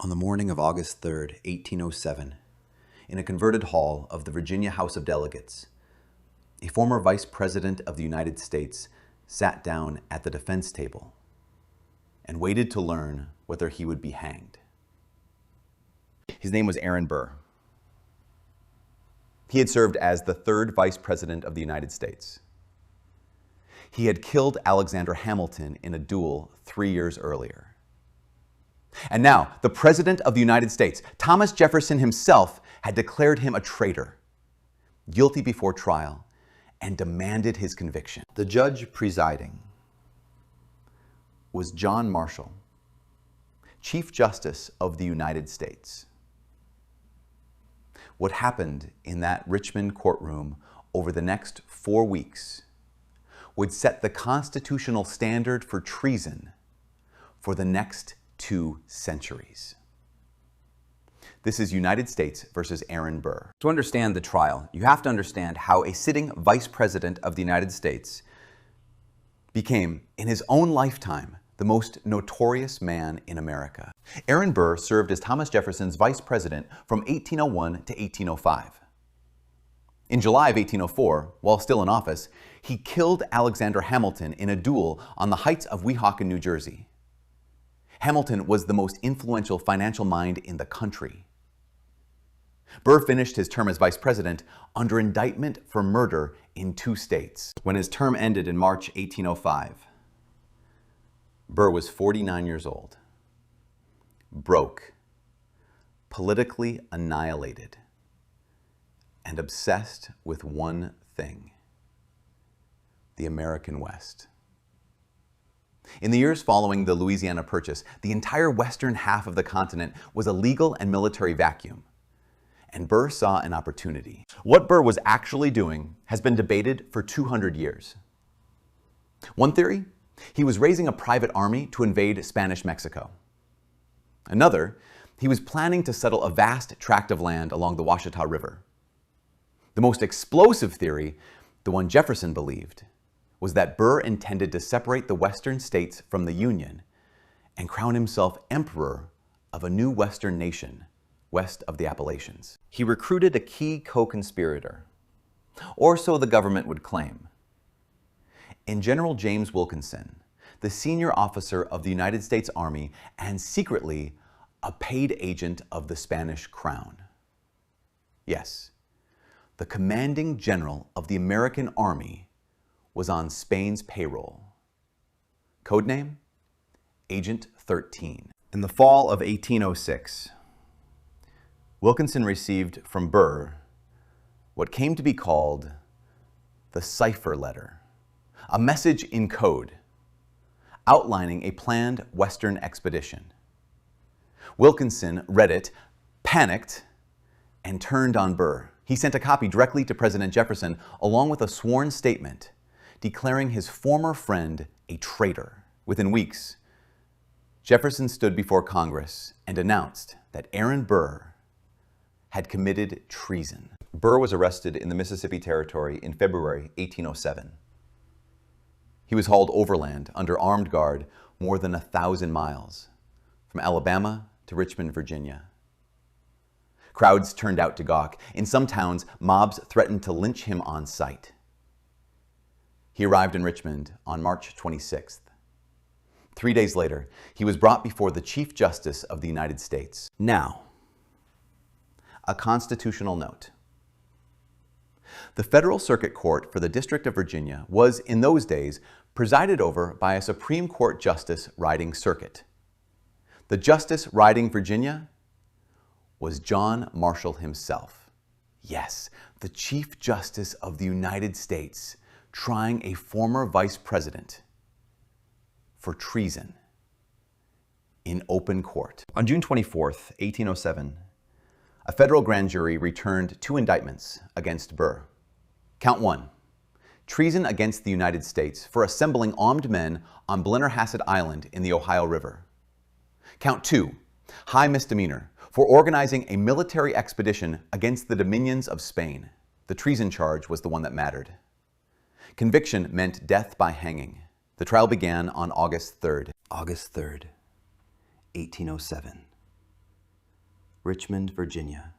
On the morning of August 3rd, 1807, in a converted hall of the Virginia House of Delegates, a former Vice President of the United States sat down at the defense table and waited to learn whether he would be hanged. His name was Aaron Burr. He had served as the third Vice President of the United States. He had killed Alexander Hamilton in a duel 3 years earlier. And now, the President of the United States, Thomas Jefferson himself, had declared him a traitor, guilty before trial, and demanded his conviction. The judge presiding was John Marshall, Chief Justice of the United States. What happened in that Richmond courtroom over the next 4 weeks would set the constitutional standard for treason for the next 2 centuries. This is United States versus Aaron Burr. To understand the trial, you have to understand how a sitting Vice President of the United States became, in his own lifetime, the most notorious man in America. Aaron Burr served as Thomas Jefferson's Vice President from 1801 to 1805. In July of 1804, while still in office, he killed Alexander Hamilton in a duel on the heights of Weehawken, New Jersey. Hamilton was the most influential financial mind in the country. Burr finished his term as vice president under indictment for murder in 2 states. When his term ended in March 1805, Burr was 49 years old, broke, politically annihilated, and obsessed with one thing: the American West. In the years following the Louisiana Purchase, the entire western half of the continent was a legal and military vacuum, and Burr saw an opportunity. What Burr was actually doing has been debated for 200 years. One theory: he was raising a private army to invade Spanish Mexico. Another: he was planning to settle a vast tract of land along the Washita River. The most explosive theory, the one Jefferson believed, was that Burr intended to separate the western states from the Union and crown himself emperor of a new western nation west of the Appalachians. He recruited a key co-conspirator, or so the government would claim, in General James Wilkinson, the senior officer of the United States Army and secretly a paid agent of the Spanish crown. Yes, the commanding general of the American Army was on Spain's payroll. Codename: Agent 13. In the fall of 1806, Wilkinson received from Burr what came to be called the cipher letter, a message in code outlining a planned Western expedition. Wilkinson read it, panicked, and turned on Burr. He sent a copy directly to President Jefferson along with a sworn statement declaring his former friend a traitor. Within weeks, Jefferson stood before Congress and announced that Aaron Burr had committed treason. Burr was arrested in the Mississippi Territory in February 1807. He was hauled overland under armed guard more than 1,000 miles, from Alabama to Richmond, Virginia. Crowds turned out to gawk. In some towns, mobs threatened to lynch him on sight. He arrived in Richmond on March 26th. 3 days later, he was brought before the Chief Justice of the United States. Now, a constitutional note. The Federal Circuit Court for the District of Virginia was, in those days, presided over by a Supreme Court justice riding circuit. The justice riding Virginia was John Marshall himself. Yes, the Chief Justice of the United States, trying a former vice president for treason in open court. On June 24th, 1807, a federal grand jury returned 2 indictments against Burr. Count 1, treason against the United States for assembling armed men on Blennerhassett Island in the Ohio River. Count 2, high misdemeanor for organizing a military expedition against the dominions of Spain. The treason charge was the one that mattered. Conviction meant death by hanging. The trial began on August 3rd. August 3rd, 1807. Richmond, Virginia.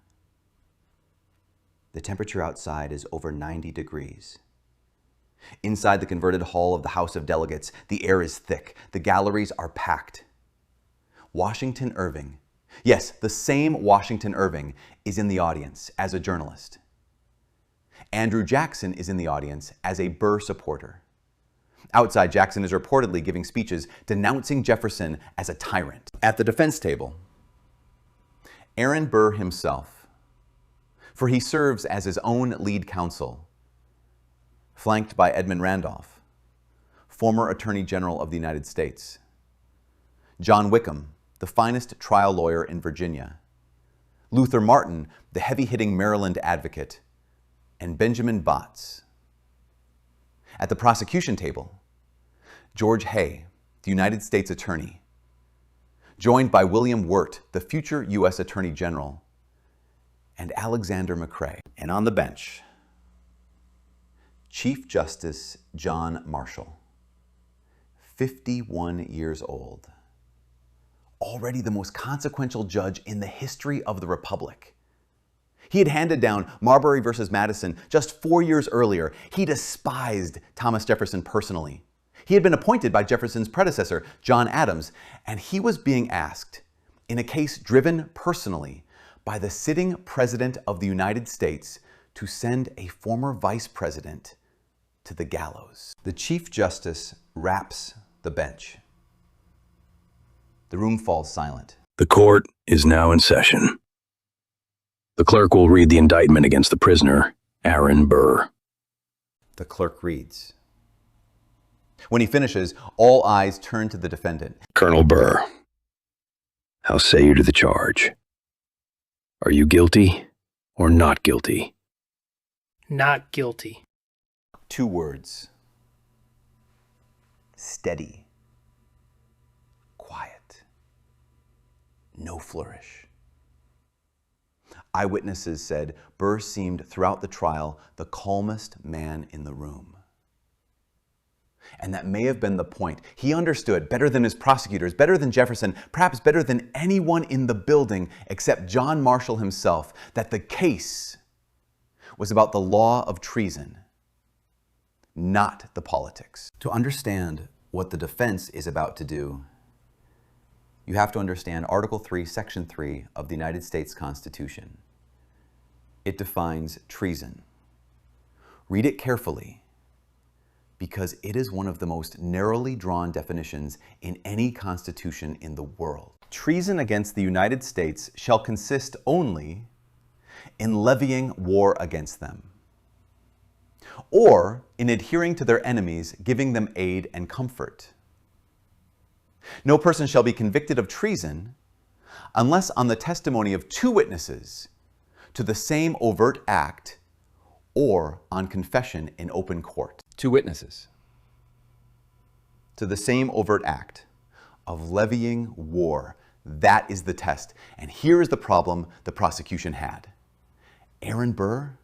The temperature outside is over 90 degrees. Inside the converted hall of the House of Delegates, the air is thick. The galleries are packed. Washington Irving, yes, the same Washington Irving, is in the audience as a journalist. Andrew Jackson is in the audience as a Burr supporter. Outside, Jackson is reportedly giving speeches denouncing Jefferson as a tyrant. At the defense table, Aaron Burr himself, for he serves as his own lead counsel, flanked by Edmund Randolph, former Attorney General of the United States, John Wickham, the finest trial lawyer in Virginia, Luther Martin, the heavy-hitting Maryland advocate, and Benjamin Botts. At the prosecution table, George Hay, the United States Attorney, joined by William Wirt, the future U.S. Attorney General, and Alexander McCrae. And on the bench, Chief Justice John Marshall, 51 years old, already the most consequential judge in the history of the Republic. He had handed down Marbury versus Madison just 4 years earlier. He despised Thomas Jefferson personally. He had been appointed by Jefferson's predecessor, John Adams, and he was being asked, in a case driven personally by the sitting President of the United States, to send a former Vice President to the gallows. The Chief Justice raps the bench. The room falls silent. The court is now in session. The clerk will read the indictment against the prisoner, Aaron Burr. The clerk reads. When he finishes, all eyes turn to the defendant. Colonel Burr, how say you to the charge? Are you guilty or not guilty? Not guilty. 2 words. Steady. Quiet. No flourish. Eyewitnesses said Burr seemed throughout the trial the calmest man in the room. And that may have been the point. He understood better than his prosecutors, better than Jefferson, perhaps better than anyone in the building except John Marshall himself, that the case was about the law of treason, not the politics. To understand what the defense is about to do, you have to understand Article 3, Section 3 of the United States Constitution. It defines treason. Read it carefully, because it is one of the most narrowly drawn definitions in any constitution in the world. Treason against the United States shall consist only in levying war against them, or in adhering to their enemies, giving them aid and comfort. No person shall be convicted of treason unless on the testimony of 2 witnesses to the same overt act or on confession in open court. 2 witnesses to the same overt act of levying war. That is the test. And here is the problem the prosecution had. Aaron Burr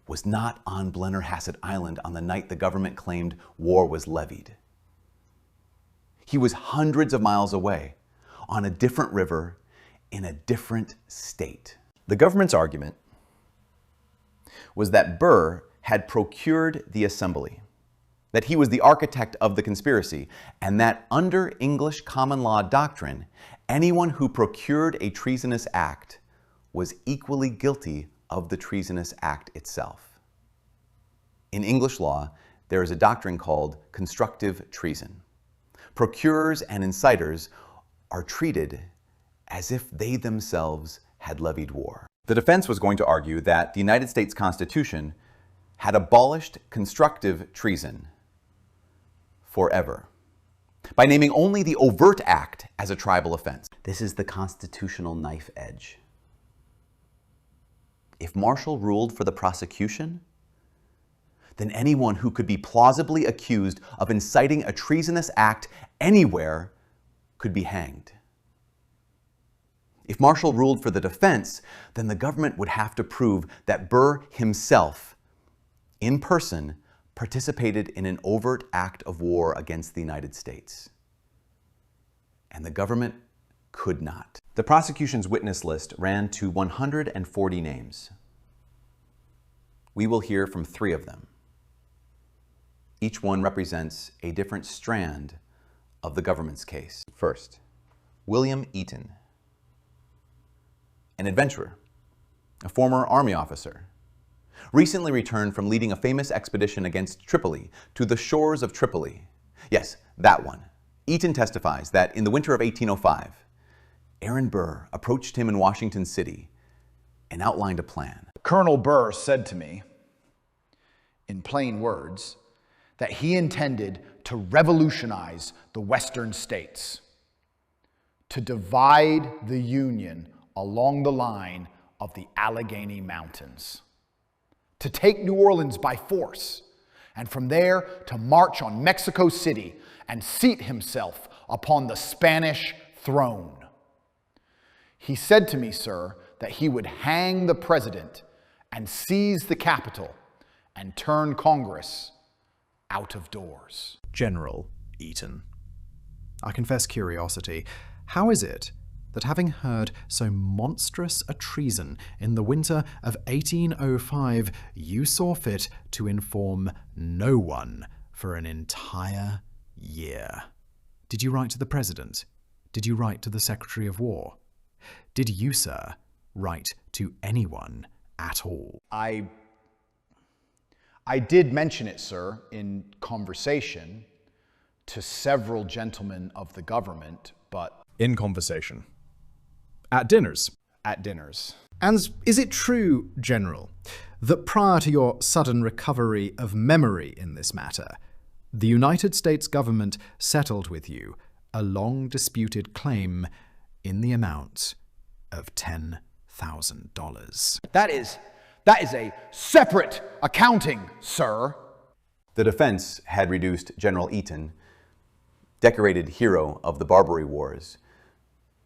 was not on Blennerhassett Island on the night the government claimed war was levied. He was hundreds of miles away on a different river in a different state. The government's argument was that Burr had procured the assembly, that he was the architect of the conspiracy, and that under English common law doctrine, anyone who procured a treasonous act was equally guilty of the treasonous act itself. In English law, there is a doctrine called constructive treason. Procurers and inciters are treated as if they themselves had levied war. The defense was going to argue that the United States Constitution had abolished constructive treason forever by naming only the overt act as a tribal offense. This is the constitutional knife edge. If Marshall ruled for the prosecution, then anyone who could be plausibly accused of inciting a treasonous act anywhere could be hanged. If Marshall ruled for the defense, then the government would have to prove that Burr himself, in person, participated in an overt act of war against the United States. And the government could not. The prosecution's witness list ran to 140 names. We will hear from 3 of them. Each one represents a different strand of the government's case. First, William Eaton, an adventurer, a former army officer, recently returned from leading a famous expedition against Tripoli to the shores of Tripoli. Yes, that one. Eaton testifies that in the winter of 1805, Aaron Burr approached him in Washington City and outlined a plan. Colonel Burr said to me, in plain words, that he intended to revolutionize the Western states, to divide the Union along the line of the Allegheny Mountains, to take New Orleans by force, and from there to march on Mexico City and seat himself upon the Spanish throne. He said to me, sir, that he would hang the president and seize the Capitol and turn Congress out of doors. General Eaton, I confess curiosity. How is it that having heard so monstrous a treason in the winter of 1805, you saw fit to inform no one for an entire year? Did you write to the President? Did you write to the Secretary of War? Did you, sir, write to anyone at all? I did mention it, sir, in conversation to several gentlemen of the government, but... In conversation? At dinners? At dinners. And is it true, General, that prior to your sudden recovery of memory in this matter, the United States government settled with you a long-disputed claim in the amount of $10,000? That is a separate accounting, sir. The defense had reduced General Eaton, decorated hero of the Barbary Wars,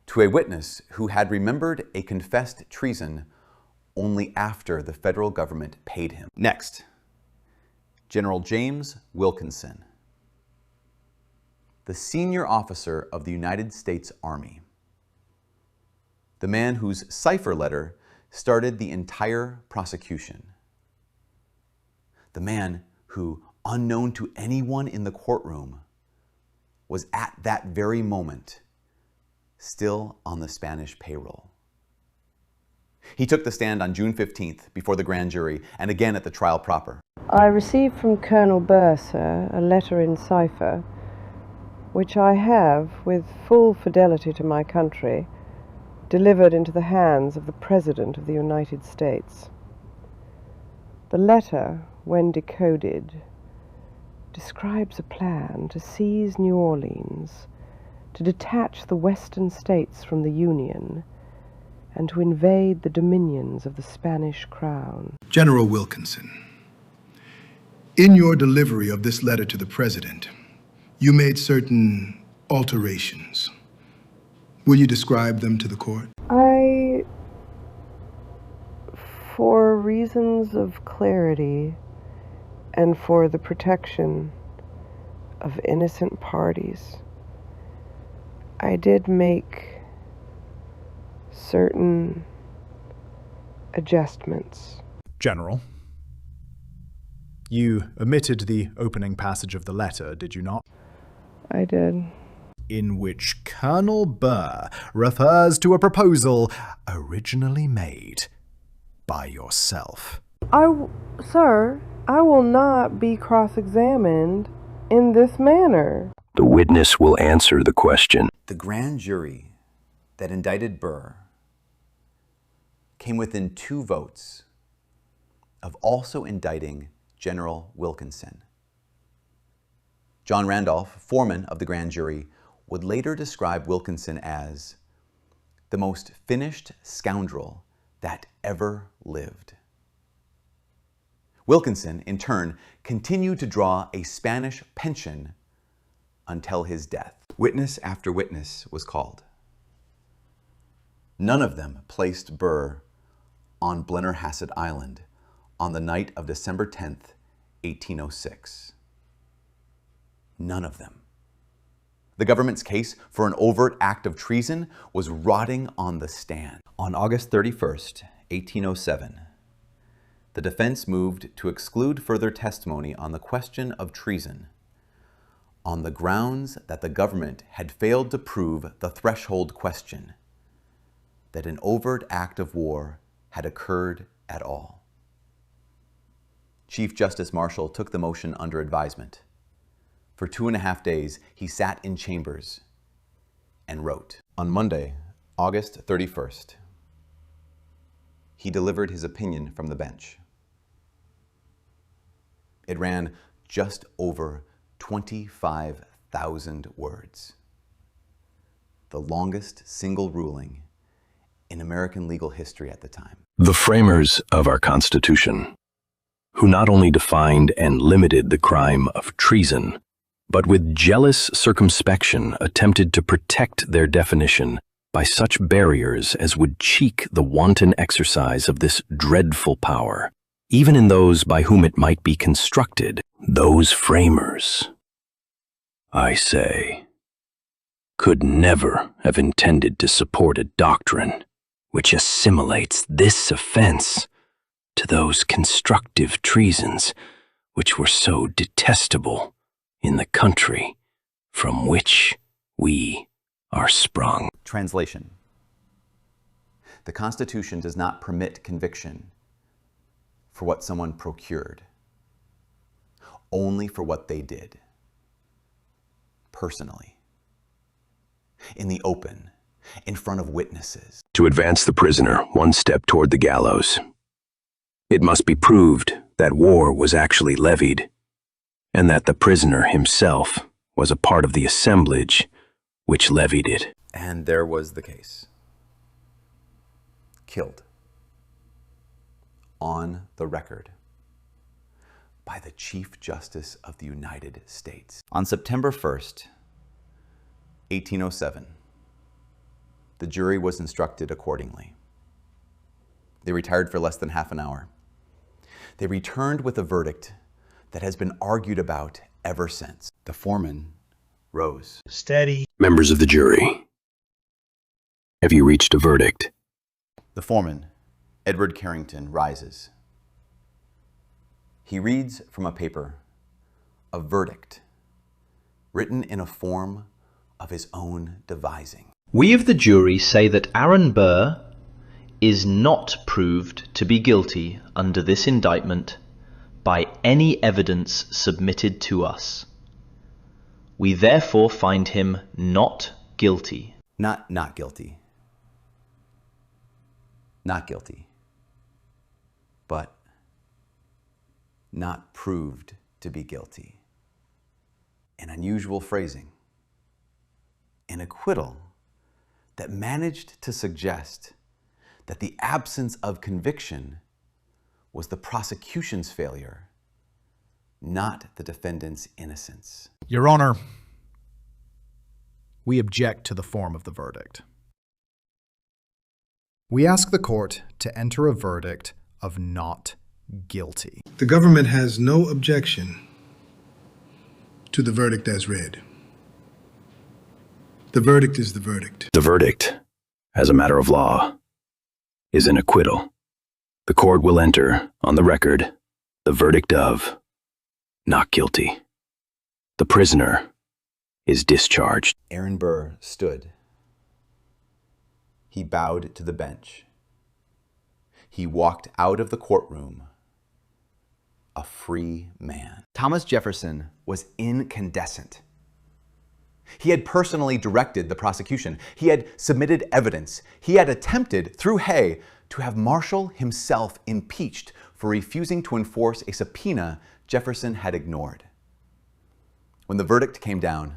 to a witness who had remembered a confessed treason only after the federal government paid him. Next, General James Wilkinson, the senior officer of the United States Army, the man whose cipher letter started the entire prosecution, the man who, unknown to anyone in the courtroom, was at that very moment still on the Spanish payroll. He took the stand on June 15th before the grand jury and again at the trial proper. I received from Colonel Burr, sir, a letter in cipher, which I have, with full fidelity to my country, delivered into the hands of the President of the United States. The letter, when decoded, describes a plan to seize New Orleans, to detach the Western states from the Union, and to invade the dominions of the Spanish crown. General Wilkinson, in your delivery of this letter to the President, you made certain alterations. Will you describe them to the court? For reasons of clarity and for the protection of innocent parties, I did make certain adjustments. General, you omitted the opening passage of the letter, did you not? I did. In which Colonel Burr refers to a proposal originally made by yourself. Sir, I will not be cross-examined in this manner. The witness will answer the question. The grand jury that indicted Burr came within 2 votes of also indicting General Wilkinson. John Randolph, foreman of the grand jury, would later describe Wilkinson as the most finished scoundrel that ever lived. Wilkinson, in turn, continued to draw a Spanish pension until his death. Witness after witness was called. None of them placed Burr on Blennerhassett Island on the night of December 10th, 1806. None of them. The government's case for an overt act of treason was rotting on the stand. On August 31st, 1807, the defense moved to exclude further testimony on the question of treason on the grounds that the government had failed to prove the threshold question, that an overt act of war had occurred at all. Chief Justice Marshall took the motion under advisement. For 2.5 days, he sat in chambers and wrote. On Monday, August 31st, he delivered his opinion from the bench. It ran just over 25,000 words, the longest single ruling in American legal history at the time. The framers of our Constitution, who not only defined and limited the crime of treason, but with jealous circumspection attempted to protect their definition by such barriers as would cheek the wanton exercise of this dreadful power, even in those by whom it might be constructed, those framers, I say, could never have intended to support a doctrine which assimilates this offense to those constructive treasons which were so detestable in the country from which we are sprung. Translation. The Constitution does not permit conviction for what someone procured, only for what they did, personally, in the open, in front of witnesses. To advance the prisoner one step toward the gallows, it must be proved that war was actually levied, and that the prisoner himself was a part of the assemblage which levied it. And there was the case. Killed. On the record. By the Chief Justice of the United States. On September 1st, 1807, the jury was instructed accordingly. They retired for less than half an hour. They returned with a verdict that has been argued about ever since. The foreman rose. Steady. Members of the jury, have you reached a verdict? The foreman, Edward Carrington, rises. He reads from a paper, a verdict, written in a form of his own devising. We of the jury say that Aaron Burr is not proved to be guilty under this indictment by any evidence submitted to us. We therefore find him not guilty. Not guilty. Not guilty. But not proved to be guilty. An unusual phrasing. An acquittal that managed to suggest that the absence of conviction was the prosecution's failure, not the defendant's innocence. Your Honor, we object to the form of the verdict. We ask the court to enter a verdict of not guilty. The government has no objection to the verdict as read. The verdict is the verdict. The verdict, as a matter of law, is an acquittal. The court will enter, on the record, the verdict of not guilty. The prisoner is discharged. Aaron Burr stood. He bowed to the bench. He walked out of the courtroom a free man. Thomas Jefferson was incandescent. He had personally directed the prosecution. He had submitted evidence. He had attempted, through Hay, to have Marshall himself impeached for refusing to enforce a subpoena Jefferson had ignored. When the verdict came down,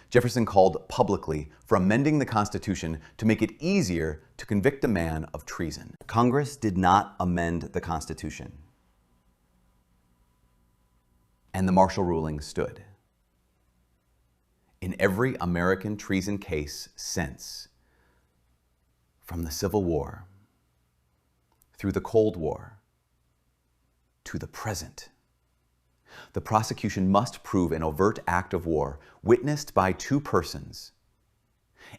Jefferson called publicly for amending the Constitution to make it easier to convict a man of treason. Congress did not amend the Constitution, and the Marshall ruling stood. In every American treason case since, from the Civil War, through the Cold War, to the present, The prosecution must prove an overt act of war witnessed by two persons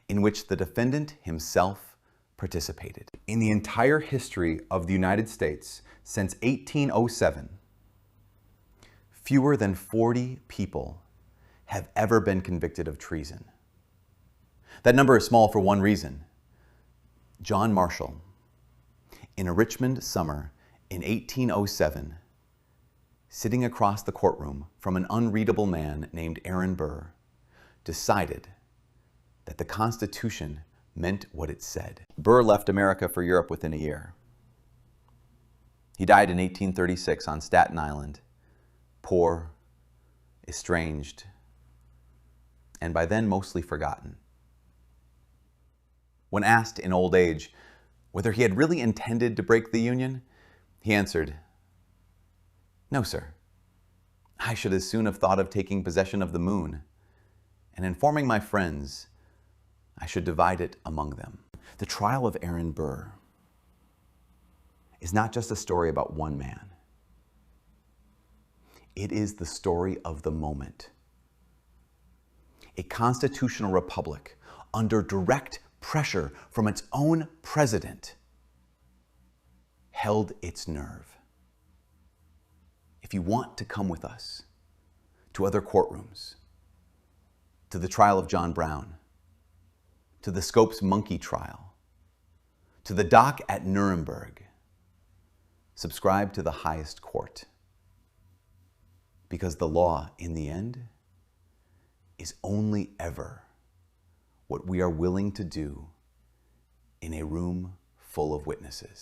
in which the defendant himself participated. In the entire history of the United States since 1807, fewer than 40 people have ever been convicted of treason. That number is small for one reason. John Marshall, in a Richmond summer in 1807, sitting across the courtroom from an unreadable man named Aaron Burr, decided that the Constitution meant what it said. Burr left America for Europe within a year. He died in 1836 on Staten Island, poor, estranged, and by then mostly forgotten. When asked in old age whether he had really intended to break the Union, he answered, "No, sir. I should as soon have thought of taking possession of the moon, and informing my friends, I should divide it among them." The trial of Aaron Burr is not just a story about one man. It is the story of the moment. A constitutional republic under direct pressure from its own president held its nerve. If you want to come with us to other courtrooms, to the trial of John Brown, to the Scopes monkey trial, to the dock at Nuremberg, subscribe to the highest court. Because the law, in the end, is only ever what we are willing to do in a room full of witnesses.